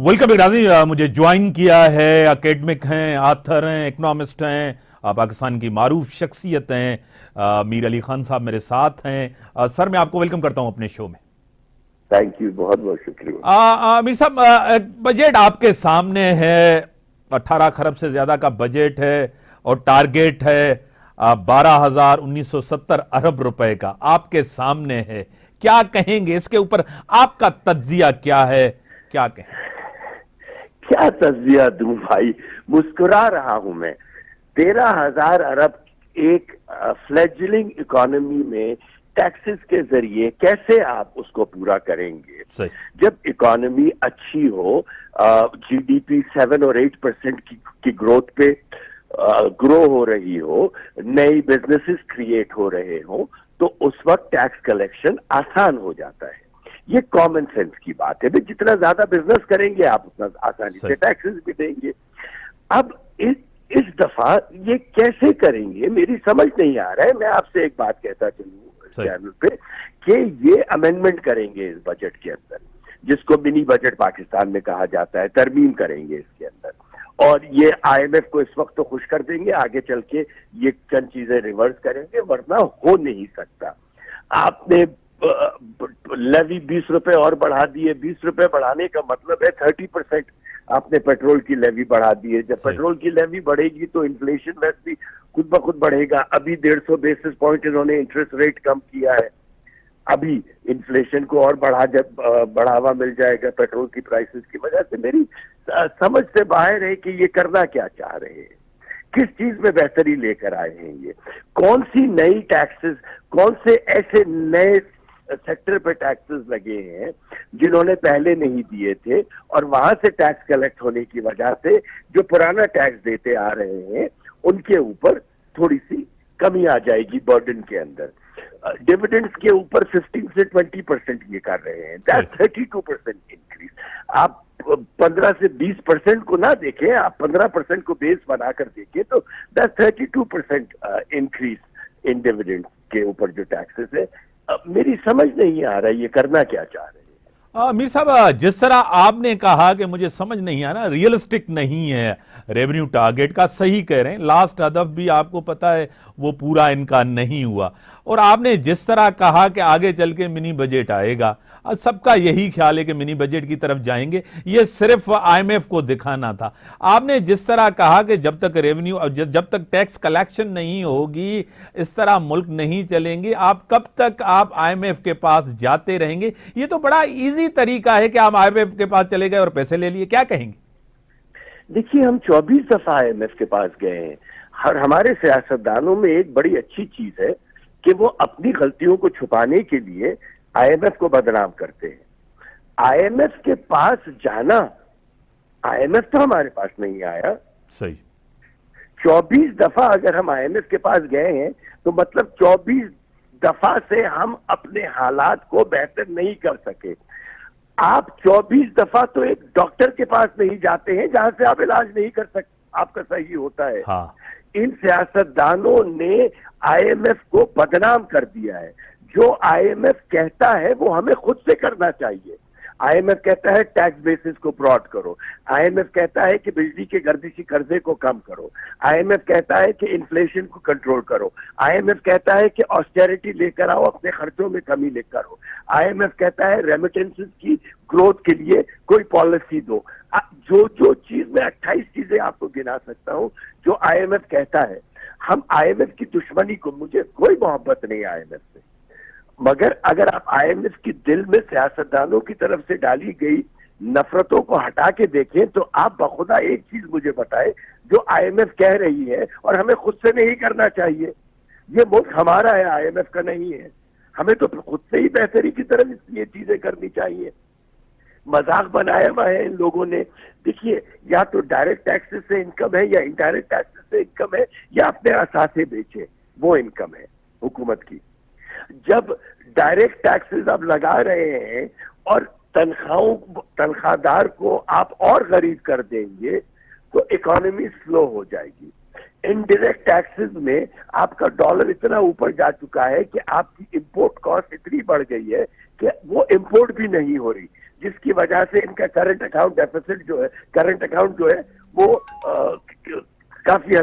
Welcome इकराजी। मुझे join किया है, एकेडमिक हैं, आथर हैं, इकोनॉमिस्ट हैं, पाकिस्तान की मारूफ शख्सियत हैं, मीर अली खान साहब मेरे साथ हैं। सर मैं आपको वेलकम करता हूं अपने शो में। थैंक यू, बहुत बहुत शुक्रिया। मीर साहब, बजट आपके सामने है, 18 खरब से ज्यादा का बजट है और टारगेट है 12,1970 अरब रुपए का आपके सामने है। क्या कहेंगे इसके ऊपर? आपका तज्जिया क्या है, क्या कहें? क्या तज्जिया दूं भाई, मुस्कुरा रहा हूं मैं। 13,000 अरब एक फ्लेजलिंग इकोनॉमी में टैक्सेस के जरिए कैसे आप उसको पूरा करेंगे? सही। जब इकोनॉमी अच्छी हो, जीडीपी 7 और 8% की ग्रोथ पे ग्रो हो रही हो, नई बिजनेसेस क्रिएट हो रहे हो, तो उस वक्त टैक्स कलेक्शन आसान हो जाता है। ये कॉमन सेंस की बात है। जितना ज्यादा बिजनेस करेंगे आप उतना आसानी से टैक्सेस भी देंगे। अब इस दफा ये कैसे करेंगे मेरी समझ नहीं आ रहा है। मैं आपसे एक बात कहता चलूं चैनल पे कि ये अमेंडमेंट करेंगे इस बजट के अंदर, जिसको मिनी बजट पाकिस्तान में कहा जाता है, तरमीम करेंगे इसके अंदर, और ये आईएमएफ को इस वक्त तो खुश कर देंगे, आगे चल के ये चंद चीजें रिवर्स करेंगे, वरना हो नहीं सकता। आपने लेवी 20 रुपए और बढ़ा दिए। 20 रुपए बढ़ाने का मतलब है 30% आपने पेट्रोल की लेवी बढ़ा दी है। जब पेट्रोल की लेवी बढ़ेगी तो इन्फ्लेशन वैसे भी खुद ब खुद बढ़ेगा। अभी 150 बेसिस पॉइंट इन्होंने इंटरेस्ट रेट कम किया है। अभी इन्फ्लेशन को और बढ़ावा मिल जाएगा पेट्रोल की प्राइसेस की वजह से। मेरी समझ से बाहर है कि ये करना क्या चाह रहे हैं, किस चीज में बेहतरी लेकर आए हैं, ये कौन सी नई टैक्सेस, कौन से ऐसे नए सेक्टर पे टैक्सेस लगे हैं जिन्होंने पहले नहीं दिए थे, और वहां से टैक्स कलेक्ट होने की वजह से जो पुराना टैक्स देते आ रहे हैं उनके ऊपर थोड़ी सी कमी आ जाएगी बर्डन के अंदर। डिविडेंड्स के ऊपर 15 से 20% ये कर रहे हैं, दैट्स 32% इंक्रीज। आप 15 से 20% को ना देखें, आप 15% को बेस बनाकर देखें तो दैट्स 32% इंक्रीज इन डिविडेंड्स के ऊपर जो टैक्सेस है। मेरी समझ नहीं आ रहा ये करना क्या चाह रहे हैं। मीर साहब, जिस तरह आपने कहा कि मुझे समझ नहीं आना, रियलिस्टिक नहीं है रेवेन्यू टारगेट का, सही कह रहे हैं। लास्ट हदफ भी आपको पता है वो पूरा इनका नहीं हुआ, और आपने जिस तरह कहा कि आगे चल के मिनी बजट आएगा, सबका यही ख्याल है कि मिनी बजट की तरफ जाएंगे, ये सिर्फ आईएमएफ को दिखाना था। आपने जिस तरह कहा कि जब तक रेवेन्यू, जब तक टैक्स कलेक्शन नहीं होगी इस तरह मुल्क नहीं चलेंगे। आप कब तक आप आईएमएफ के पास जाते रहेंगे? ये तो बड़ा इजी तरीका है कि आप आईएमएफ के पास चले गए और पैसे ले लिए। क्या कहेंगे? देखिए, हम 24 दफा आईएमएफ के पास गए हैं। हमारे सियासतदानों में एक बड़ी अच्छी चीज है कि वो अपनी गलतियों को छुपाने के लिए आईएमएफ को बदनाम करते हैं। आईएमएफ के पास जाना, आईएमएफ तो हमारे पास नहीं आया। सही। 24 दफा अगर हम आईएमएफ के पास गए हैं तो मतलब 24 दफा से हम अपने हालात को बेहतर नहीं कर सके। आप 24 दफा तो एक डॉक्टर के पास नहीं जाते हैं जहां से आप इलाज नहीं कर सकते, आपका सही होता है। हाँ। इन सियासतदानों ने आईएमएफ को बदनाम कर दिया है। जो आईएमएफ कहता है वो हमें खुद से करना चाहिए। आईएमएफ कहता है टैक्स बेसिस को ब्रॉड करो। आईएमएफ कहता है कि बिजली के गर्दिशी कर्जे को कम करो। आईएमएफ कहता है कि इन्फ्लेशन को कंट्रोल करो। आईएमएफ कहता है कि ऑस्टेरिटी लेकर आओ, अपने खर्चों में कमी लेकर आओ। आईएमएफ कहता है रेमिटेंसेस की ग्रोथ के लिए कोई पॉलिसी दो। जो जो चीज मैं 28 चीजें आपको गिना सकता हूं जो आईएमएफ कहता है। हम आईएमएफ की दुश्मनी को, मुझे कोई मोहब्बत नहीं आईएमएफ से, मगर अगर आप आईएमएफ की दिल में सियासतदानों की तरफ से डाली गई नफरतों को हटा के देखें तो आप बखुदा एक चीज मुझे बताएं जो आईएमएफ कह रही है और हमें खुद से नहीं करना चाहिए। ये मुल्क हमारा है, आईएमएफ का नहीं है। हमें तो खुद से ही बेहतरी की तरफ ये चीजें करनी चाहिए। मजाक बनाया हुआ है इन लोगों ने। देखिए, या तो डायरेक्ट टैक्सेस से इनकम है या इनडायरेक्ट टैक्सेस से इनकम है, या अपने असासे बेचे, वो इनकम है हुकूमत की। जब डायरेक्ट टैक्सेस आप लगा रहे हैं और तनख्वाहदार को आप और गरीब कर देंगे तो इकोनॉमी स्लो हो जाएगी। इनडायरेक्ट टैक्सेस में आपका डॉलर इतना ऊपर जा चुका है कि आपकी इंपोर्ट कॉस्ट इतनी बढ़ गई है कि वो इंपोर्ट भी नहीं हो रही। जिसकी वजह से इनका करंट अकाउंट डेफिसिट जो है, करंट अकाउंट जो है वो काफी